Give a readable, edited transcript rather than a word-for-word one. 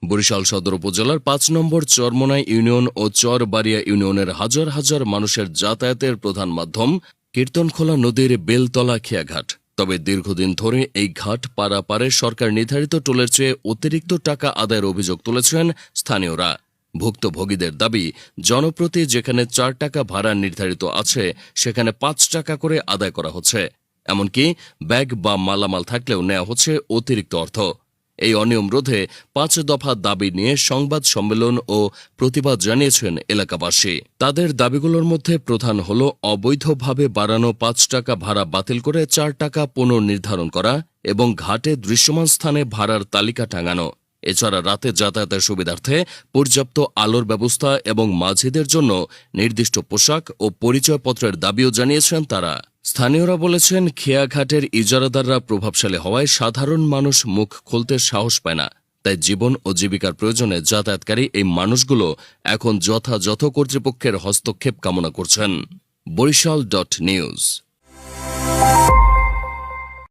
বরিশাল সদর উপজেলার ৫ নম্বর চরমোনাই ইউনিয়ন ও চরবাড়িয়া ইউনিয়নের হাজার হাজার মানুষের যাতায়াতের প্রধান মাধ্যম কীর্তনখোলা নদীর বেলতলা খেয়াঘাট। তবে দীর্ঘদিন ধরে এই ঘাট পারাপারে সরকার নির্ধারিত টোলের চেয়ে অতিরিক্ত টাকা আদায়ের অভিযোগ তুলেছেন স্থানীয়রা। ভুক্তভোগীদের দাবি, জনপ্রতি যেখানে ৪ টাকা ভাড়া নির্ধারিত আছে সেখানে ৫ টাকা করে আদায় করা হচ্ছে। এমনকি ব্যাগ বা মালামাল থাকলেও নেওয়া হচ্ছে অতিরিক্ত অর্থ। এই অনিয়ম রোধে ৫ দফা দাবি নিয়ে সংবাদ সম্মেলন ও প্রতিবাদ জানিয়েছেন এলাকাবাসী। তাদের দাবিগুলোর মধ্যে প্রধান হল অবৈধভাবে বাড়ানো ৫ টাকা ভাড়া বাতিল করে ৪ টাকা পুনর্নির্ধারণ করা এবং ঘাটে দৃশ্যমান স্থানে ভাড়ার তালিকা টাঙানো। এছাড়া রাতে যাতায়াতের সুবিধার্থে পর্যাপ্ত আলোর ব্যবস্থা এবং মাঝিদের জন্য নির্দিষ্ট পোশাক ও পরিচয়পত্রের দাবিও জানিয়েছেন তারা। স্থানীয়রা বলেছেন, খেয়াঘাটের ইজারাদাররা প্রভাবশালী হওয়ায় সাধারণ মানুষ মুখ খুলতে সাহস পায় না। তাই জীবন ও জীবিকার প্রয়োজনে যাতায়াতকারী এই মানুষগুলো এখন যথাযথ কর্তৃপক্ষের হস্তক্ষেপ কামনা করছেন। বরিশাল.নিউজ।